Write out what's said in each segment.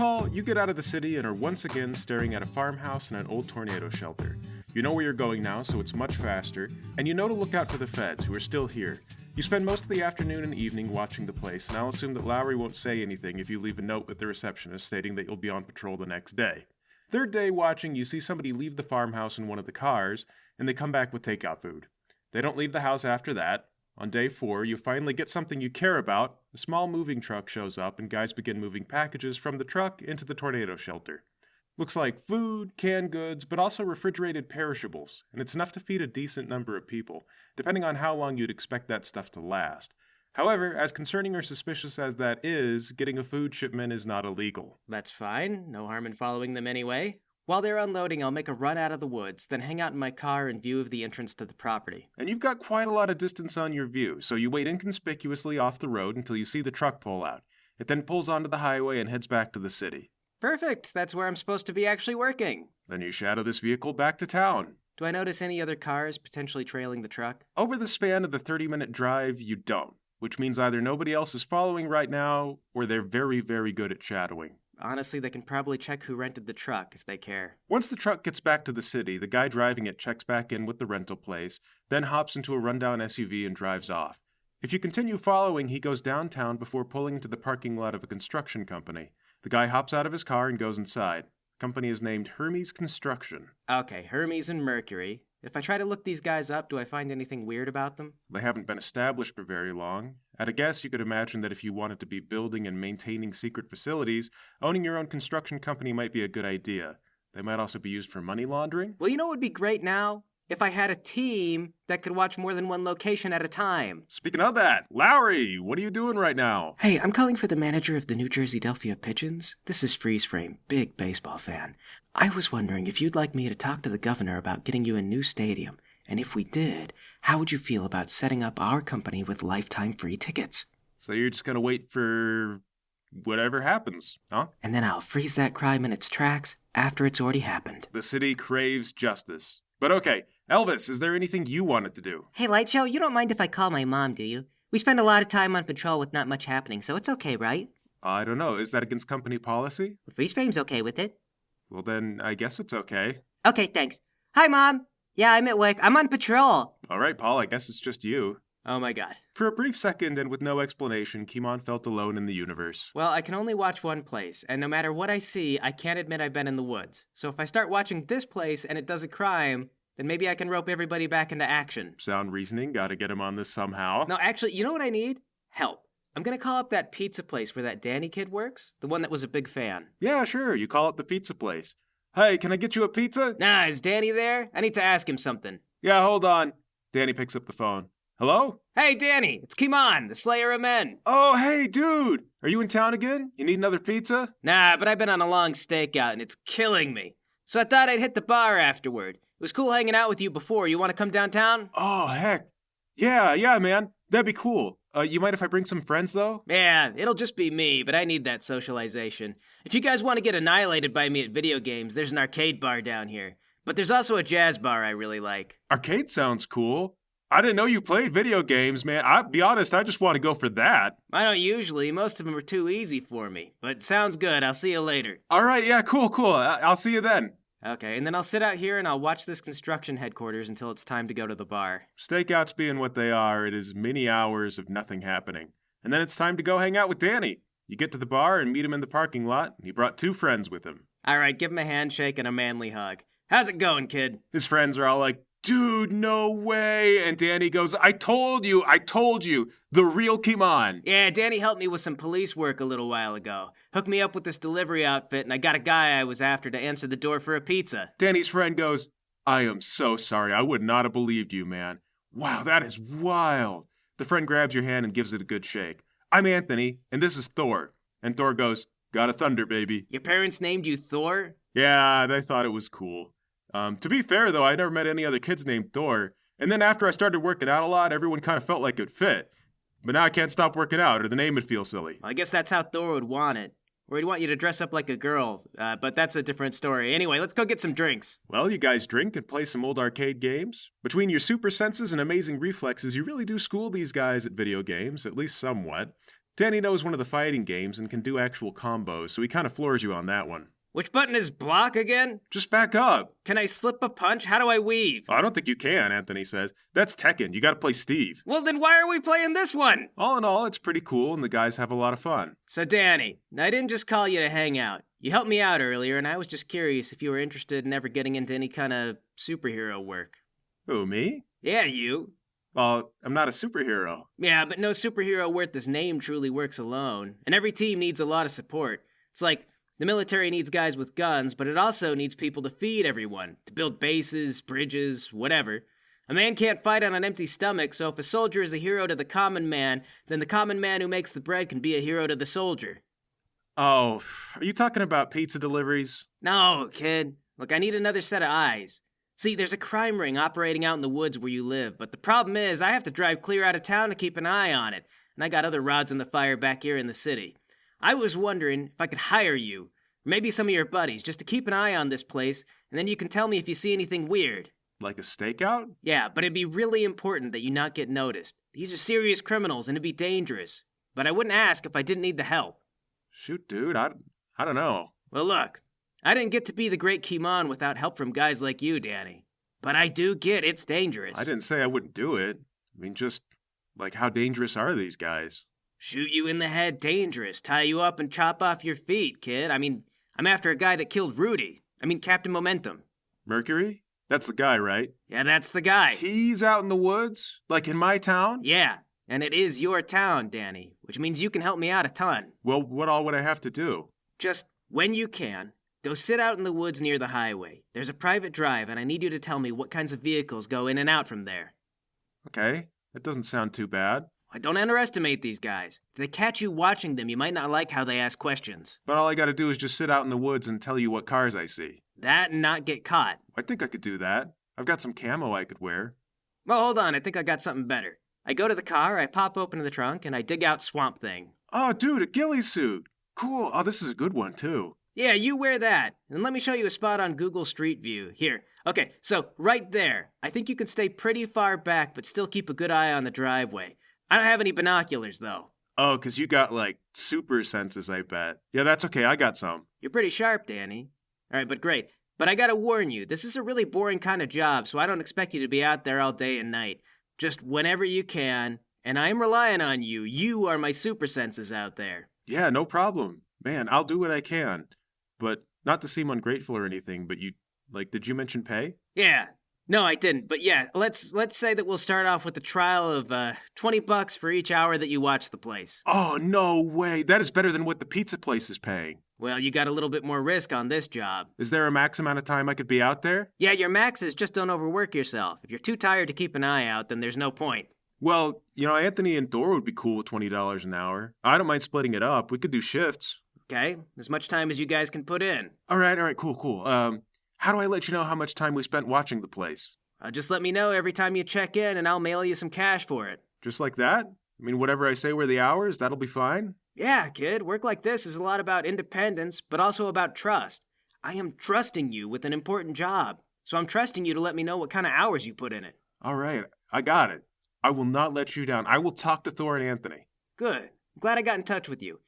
Paul, you get out of the city and are once again staring at a farmhouse and an old tornado shelter. You know where you're going now, so it's much faster, and you know to look out for the feds, who are still here. You spend most of the afternoon and evening watching the place, and I'll assume that Lowry won't say anything if you leave a note with the receptionist stating that you'll be on patrol the next day. Third day watching, you see somebody leave the farmhouse in one of the cars, and they come back with takeout food. They don't leave the house after that. On day 4, you finally get something you care about. A small moving truck shows up, and guys begin moving packages from the truck into the tornado shelter. Looks like food, canned goods, but also refrigerated perishables, and it's enough to feed a decent number of people, depending on how long you'd expect that stuff to last. However, as concerning or suspicious as that is, getting a food shipment is not illegal. That's fine. No harm in following them anyway. While they're unloading, I'll make a run out of the woods, then hang out in my car in view of the entrance to the property. And you've got quite a lot of distance on your view, so you wait inconspicuously off the road until you see the truck pull out. It then pulls onto the highway and heads back to the city. Perfect. That's where I'm supposed to be actually working. Then you shadow this vehicle back to town. Do I notice any other cars potentially trailing the truck? Over the span of the 30-minute drive, you don't, which means either nobody else is following right now, or they're very, very good at shadowing. Honestly, they can probably check who rented the truck if they care. Once the truck gets back to the city, the guy driving it checks back in with the rental place, then hops into a rundown SUV and drives off. If you continue following, he goes downtown before pulling into the parking lot of a construction company. The guy hops out of his car and goes inside. The company is named Hermes Construction. Okay, Hermes and Mercury. If I try to look these guys up, do I find anything weird about them? They haven't been established for very long. At a guess, you could imagine that if you wanted to be building and maintaining secret facilities, owning your own construction company might be a good idea. They might also be used for money laundering. Well, you know what would be great now? If I had a team that could watch more than one location at a time. Speaking of that, Lowry, what are you doing right now? Hey, I'm calling for the manager of the New Jersey-Delphia Pigeons. This is Freeze Frame, big baseball fan. I was wondering if you'd like me to talk to the governor about getting you a new stadium. And if we did, how would you feel about setting up our company with lifetime free tickets? So you're just gonna wait for whatever happens, huh? And then I'll freeze that crime in its tracks after it's already happened. The city craves justice. But okay, Elvis, is there anything you wanted to do? Hey, Lightshow, you don't mind if I call my mom, do you? We spend a lot of time on patrol with not much happening, so it's okay, right? I don't know. Is that against company policy? Freeze Frame's okay with it. Well, then I guess it's okay. Okay, thanks. Hi, Mom. Yeah, I'm at work. I'm on patrol. All right, Paul, I guess it's just you. Oh my god. For a brief second and with no explanation, Kimon felt alone in the universe. Well, I can only watch one place, and no matter what I see, I can't admit I've been in the woods. So if I start watching this place and it does a crime, then maybe I can rope everybody back into action. Sound reasoning, gotta get him on this somehow. No, actually, you know what I need? Help. I'm gonna call up that pizza place where that Danny kid works, the one that was a big fan. Yeah, sure, you call it the pizza place. Hey, can I get you a pizza? Nah, is Danny there? I need to ask him something. Yeah, hold on. Danny picks up the phone. Hello? Hey, Danny, it's Kimon, the Slayer of Men. Oh, hey, dude! Are you in town again? You need another pizza? Nah, but I've been on a long stakeout and it's killing me. So I thought I'd hit the bar afterward. It was cool hanging out with you before. You want to come downtown? Oh, heck. Yeah, man. That'd be cool. You mind if I bring some friends, though? Yeah, it'll just be me, but I need that socialization. If you guys want to get annihilated by me at video games, there's an arcade bar down here. But there's also a jazz bar I really like. Arcade sounds cool. I didn't know you played video games, man. I'll be honest, I just want to go for that. I don't usually. Most of them are too easy for me. But sounds good. I'll see you later. All right, yeah, cool. I'll see you then. Okay, and then I'll sit out here and I'll watch this construction headquarters until it's time to go to the bar. Stakeouts being what they are, it is many hours of nothing happening. And then it's time to go hang out with Danny. You get to the bar and meet him in the parking lot. He brought 2 friends with him. All right, give him a handshake and a manly hug. How's it going, kid? His friends are all like, dude, no way. And Danny goes, I told you, the real Kimon. Yeah, Danny helped me with some police work a little while ago. Hooked me up with this delivery outfit, and I got a guy I was after to answer the door for a pizza. Danny's friend goes, I am so sorry. I would not have believed you, man. Wow, that is wild. The friend grabs your hand and gives it a good shake. I'm Anthony, and this is Thor. And Thor goes, got a thunder, baby. Your parents named you Thor? Yeah, they thought it was cool. To be fair, though, I never met any other kids named Thor. And then after I started working out a lot, everyone kind of felt like it fit. But now I can't stop working out, or the name would feel silly. I guess that's how Thor would want it. Or he'd want you to dress up like a girl. But that's a different story. Anyway, let's go get some drinks. Well, you guys drink and play some old arcade games. Between your super senses and amazing reflexes, you really do school these guys at video games, at least somewhat. Danny knows one of the fighting games and can do actual combos, so he kind of floors you on that one. Which button is block again? Just back up. Can I slip a punch? How do I weave? I don't think you can, Anthony says. That's Tekken. You gotta play Steve. Well, then why are we playing this one? All in all, it's pretty cool, and the guys have a lot of fun. So, Danny, I didn't just call you to hang out. You helped me out earlier, and I was just curious if you were interested in ever getting into any kind of superhero work. Who, me? Yeah, you. Well, I'm not a superhero. Yeah, but no superhero worth his name truly works alone, and every team needs a lot of support. It's like the military needs guys with guns, but it also needs people to feed everyone, to build bases, bridges, whatever. A man can't fight on an empty stomach, so if a soldier is a hero to the common man, then the common man who makes the bread can be a hero to the soldier. Oh, are you talking about pizza deliveries? No, kid. Look, I need another set of eyes. See, there's a crime ring operating out in the woods where you live, but the problem is I have to drive clear out of town to keep an eye on it, and I got other rods in the fire back here in the city. I was wondering if I could hire you, or maybe some of your buddies, just to keep an eye on this place, and then you can tell me if you see anything weird. Like a stakeout? Yeah, but it'd be really important that you not get noticed. These are serious criminals, and it'd be dangerous. But I wouldn't ask if I didn't need the help. Shoot, dude, I don't know. Well, look, I didn't get to be the great Kimon without help from guys like you, Danny. But I do get it's dangerous. I didn't say I wouldn't do it. I mean, just, like, how dangerous are these guys? Shoot you in the head, dangerous. Tie you up and chop off your feet, kid. I mean, I'm after a guy that killed Rudy. Captain Momentum. Mercury? That's the guy, right? Yeah, that's the guy. He's out in the woods? Like in my town? Yeah, and it is your town, Danny, which means you can help me out a ton. Well, what all would I have to do? Just, when you can, go sit out in the woods near the highway. There's a private drive, and I need you to tell me what kinds of vehicles go in and out from there. Okay, that doesn't sound too bad. Don't underestimate these guys. If they catch you watching them, you might not like how they ask questions. But all I gotta do is just sit out in the woods and tell you what cars I see. That and not get caught. I think I could do that. I've got some camo I could wear. Well, hold on, I think I got something better. I go to the car, I pop open the trunk, and I dig out Swamp Thing. Oh, dude, a ghillie suit. Cool. Oh, this is a good one, too. Yeah, you wear that. And let me show you a spot on Google Street View. Here. Okay, so right there. I think you can stay pretty far back, but still keep a good eye on the driveway. I don't have any binoculars, though. Oh, 'cause you got, super senses, I bet. Yeah, that's okay. I got some. You're pretty sharp, Danny. All right, but great. But I gotta warn you, this is a really boring kind of job, so I don't expect you to be out there all day and night. Just whenever you can, and I'm relying on you. You are my super senses out there. Yeah, no problem. Man, I'll do what I can. But not to seem ungrateful or anything, but did you mention pay? Yeah. No, I didn't. But yeah, let's say that we'll start off with a trial of $20 for each hour that you watch the place. Oh, no way. That is better than what the pizza place is paying. Well, you got a little bit more risk on this job. Is there a max amount of time I could be out there? Yeah, your max is just don't overwork yourself. If you're too tired to keep an eye out, then there's no point. Well, Anthony and Thor would be cool with $20 an hour. I don't mind splitting it up. We could do shifts. Okay, as much time as you guys can put in. All right, cool. How do I let you know how much time we spent watching the place? Just let me know every time you check in, and I'll mail you some cash for it. Just like that? I mean, whatever I say were the hours, that'll be fine? Yeah, kid, work like this is a lot about independence, but also about trust. I am trusting you with an important job, so I'm trusting you to let me know what kind of hours you put in it. All right, I got it. I will not let you down. I will talk to Thor and Anthony. Good. I'm glad I got in touch with you.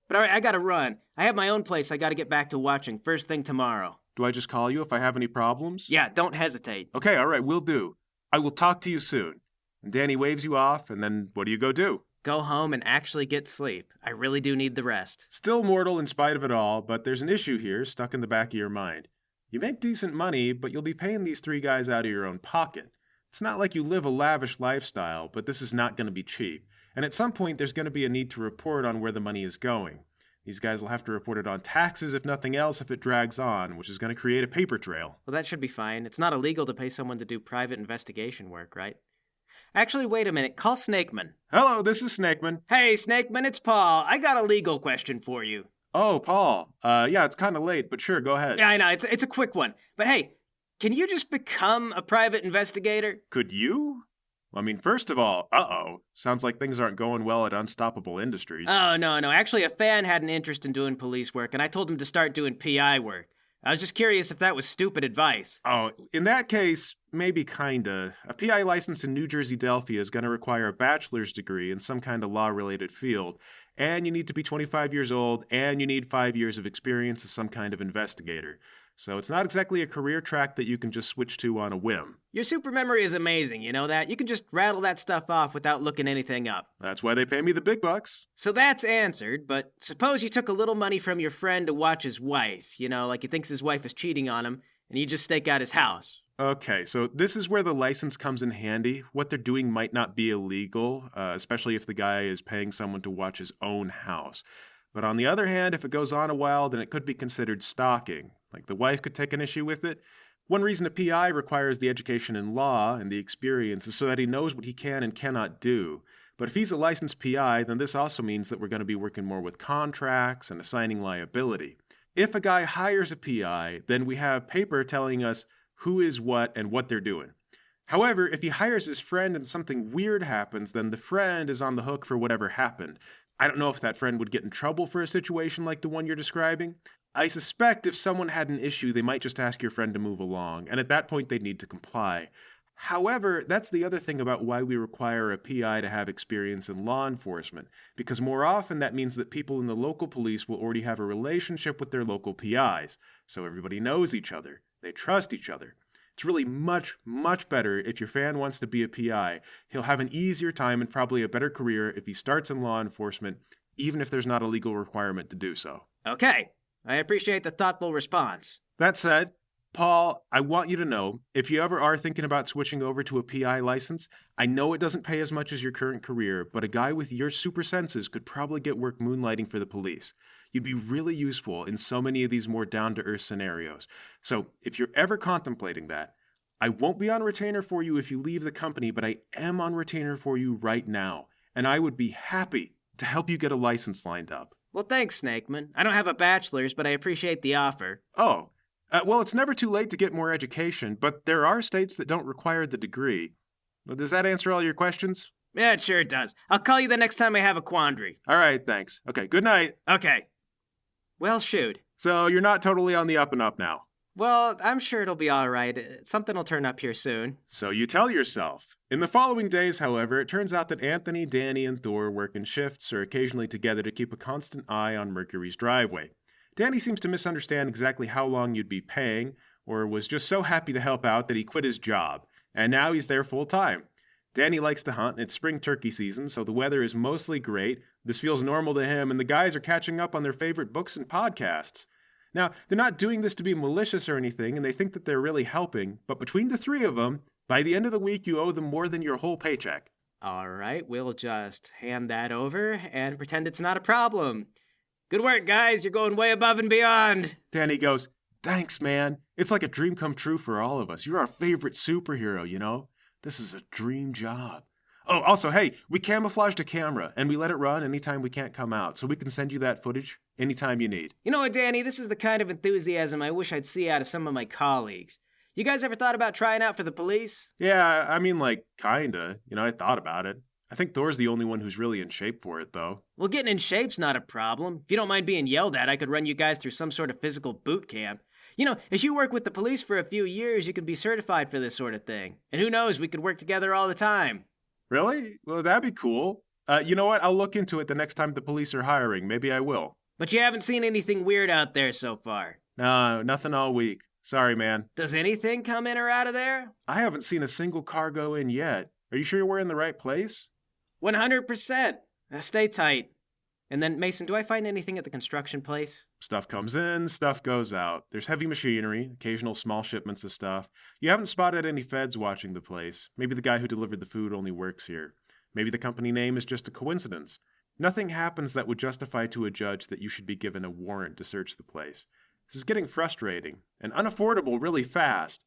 But all right, I gotta run. I have my own place I gotta get back to watching first thing tomorrow. Do I just call you if I have any problems? Yeah, don't hesitate. Okay, all right, will do. I will talk to you soon. And Danny waves you off, and then what do you go do? Go home and actually get sleep. I really do need the rest. Still mortal in spite of it all, but there's an issue here stuck in the back of your mind. You make decent money, but you'll be paying these 3 guys out of your own pocket. It's not like you live a lavish lifestyle, but this is not going to be cheap. And at some point, there's going to be a need to report on where the money is going. These guys will have to report it on taxes, if nothing else, if it drags on, which is going to create a paper trail. Well, that should be fine. It's not illegal to pay someone to do private investigation work, right? Actually, wait a minute. Call Snakeman. Hello, this is Snakeman. Hey, Snakeman, it's Paul. I got a legal question for you. Oh, Paul. Yeah, it's kind of late, but sure, go ahead. Yeah, I know. It's a quick one. But hey, can you just become a private investigator? Could you? I mean, first of all, sounds like things aren't going well at Unstoppable Industries. Oh, no. Actually, a fan had an interest in doing police work, and I told him to start doing PI work. I was just curious if that was stupid advice. Oh, in that case, maybe kinda. A PI license in New Jersey Delphia is going to require a bachelor's degree in some kind of law-related field, and you need to be 25 years old, and you need 5 years of experience as some kind of investigator. So it's not exactly a career track that you can just switch to on a whim. Your super memory is amazing, you know that? You can just rattle that stuff off without looking anything up. That's why they pay me the big bucks. So that's answered, but suppose you took a little money from your friend to watch his wife, like he thinks his wife is cheating on him, and you just stake out his house. Okay, so this is where the license comes in handy. What they're doing might not be illegal, especially if the guy is paying someone to watch his own house. But on the other hand, if it goes on a while, then it could be considered stalking. Like the wife could take an issue with it. One reason a PI requires the education in law and the experience is so that he knows what he can and cannot do. But if he's a licensed PI, then this also means that we're going to be working more with contracts and assigning liability. If a guy hires a PI, then we have paper telling us who is what and what they're doing. However, if he hires his friend and something weird happens, then the friend is on the hook for whatever happened. I don't know if that friend would get in trouble for a situation like the one you're describing. I suspect if someone had an issue, they might just ask your friend to move along, and at that point they'd need to comply. However, that's the other thing about why we require a PI to have experience in law enforcement, because more often that means that people in the local police will already have a relationship with their local PIs, so everybody knows each other, they trust each other. It's really much, much better if your fan wants to be a PI. He'll have an easier time and probably a better career if he starts in law enforcement, even if there's not a legal requirement to do so. Okay, I appreciate the thoughtful response. That said, Paul, I want you to know, if you ever are thinking about switching over to a PI license, I know it doesn't pay as much as your current career, but a guy with your super senses could probably get work moonlighting for the police. You'd be really useful in so many of these more down-to-earth scenarios. So if you're ever contemplating that, I won't be on retainer for you if you leave the company, but I am on retainer for you right now, and I would be happy to help you get a license lined up. Well, thanks, Snakeman. I don't have a bachelor's, but I appreciate the offer. Oh, well, it's never too late to get more education, but there are states that don't require the degree. Well, does that answer all your questions? Yeah, it sure does. I'll call you the next time I have a quandary. All right, thanks. Okay, good night. Okay. Well, shoot. So you're not totally on the up and up now? Well, I'm sure it'll be all right. Something will turn up here soon. So you tell yourself. In the following days, however, it turns out that Anthony, Danny, and Thor work in shifts or occasionally together to keep a constant eye on Mercury's driveway. Danny seems to misunderstand exactly how long you'd be paying, or was just so happy to help out that he quit his job, and now he's there full time. Danny likes to hunt, and it's spring turkey season, so the weather is mostly great. This feels normal to him, and the guys are catching up on their favorite books and podcasts. Now, they're not doing this to be malicious or anything, and they think that they're really helping, but between the three of them, by the end of the week, you owe them more than your whole paycheck. All right, we'll just hand that over and pretend it's not a problem. Good work, guys. You're going way above and beyond. Danny goes, "Thanks, man. It's like a dream come true for all of us. You're our favorite superhero, you know? This is a dream job." Oh, also, hey, we camouflaged a camera, and we let it run anytime we can't come out, so we can send you that footage anytime you need. You know what, Danny? This is the kind of enthusiasm I wish I'd see out of some of my colleagues. You guys ever thought about trying out for the police? Yeah, I mean, like, kinda. I thought about it. I think Thor's the only one who's really in shape for it, though. Well, getting in shape's not a problem. If you don't mind being yelled at, I could run you guys through some sort of physical boot camp. If you work with the police for a few years, you can be certified for this sort of thing. And who knows, we could work together all the time. Really? Well, that'd be cool. You know what? I'll look into it the next time the police are hiring. Maybe I will. But you haven't seen anything weird out there so far. No, nothing all week. Sorry, man. Does anything come in or out of there? I haven't seen a single car go in yet. Are you sure we're in the right place? 100%. Now stay tight. And then, Mason, do I find anything at the construction place? Stuff comes in, stuff goes out. There's heavy machinery, occasional small shipments of stuff. You haven't spotted any feds watching the place. Maybe the guy who delivered the food only works here. Maybe the company name is just a coincidence. Nothing happens that would justify to a judge that you should be given a warrant to search the place. This is getting frustrating and unaffordable really fast.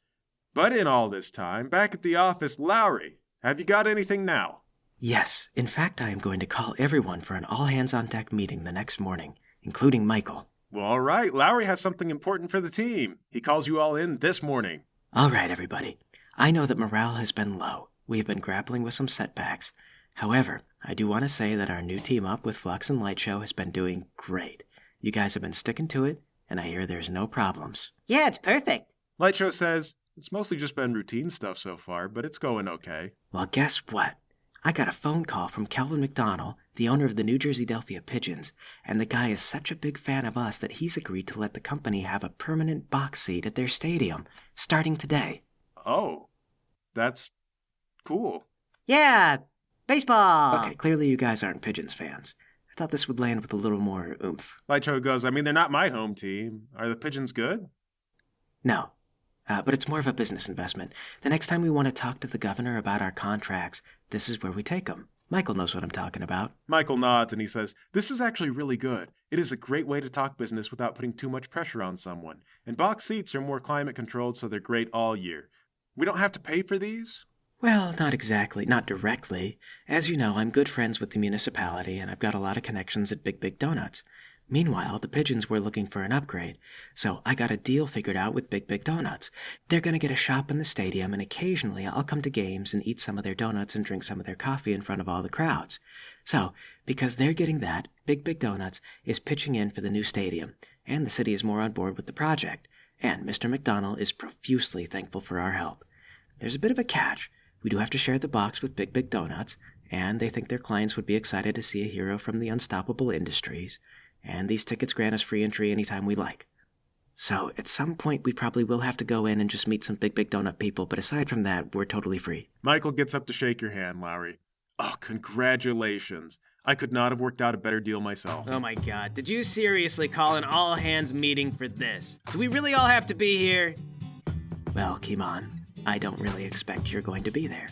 But in all this time, back at the office, Lowry, have you got anything now? Yes, in fact, I am going to call everyone for an all-hands-on-deck meeting the next morning, including Michael. Well, all right, Lowry has something important for the team. He calls you all in this morning. All right, everybody. I know that morale has been low. We have been grappling with some setbacks. However, I do want to say that our new team up with Flux and Lightshow has been doing great. You guys have been sticking to it, and I hear there's no problems. Yeah, it's perfect. Lightshow says, it's mostly just been routine stuff so far, but it's going okay. Well, guess what? I got a phone call from Kelvin McDonnell, the owner of the New Jersey Delphia Pigeons, and the guy is such a big fan of us that he's agreed to let the company have a permanent box seat at their stadium, starting today. Oh, that's cool. Yeah, baseball. Okay, clearly you guys aren't Pigeons fans. I thought this would land with a little more oomph. Light Show goes, I mean, they're not my home team. Are the Pigeons good? No, but it's more of a business investment. The next time we want to talk to the governor about our contracts, this is where we take them. Michael knows what I'm talking about. Michael nods and he says, this is actually really good. It is a great way to talk business without putting too much pressure on someone. And box seats are more climate controlled, so they're great all year. We don't have to pay for these? Well, not exactly, not directly. As you know, I'm good friends with the municipality, and I've got a lot of connections at Big Donuts. Meanwhile, the Pigeons were looking for an upgrade, so I got a deal figured out with Big Donuts. They're going to get a shop in the stadium, and occasionally I'll come to games and eat some of their donuts and drink some of their coffee in front of all the crowds. So, because they're getting that, Big Donuts is pitching in for the new stadium, and the city is more on board with the project, and Mr. McDonnell is profusely thankful for our help. There's a bit of a catch. We do have to share the box with Big Donuts, and they think their clients would be excited to see a hero from the unstoppable industries. And these tickets grant us free entry anytime we like. So, at some point, we probably will have to go in and just meet some Big Donut people, but aside from that, we're totally free. Michael gets up to shake your hand, Lowry. Oh, congratulations. I could not have worked out a better deal myself. Oh my god, did you seriously call an all-hands meeting for this? Do we really all have to be here? Well, Kimon, I don't really expect you're going to be there.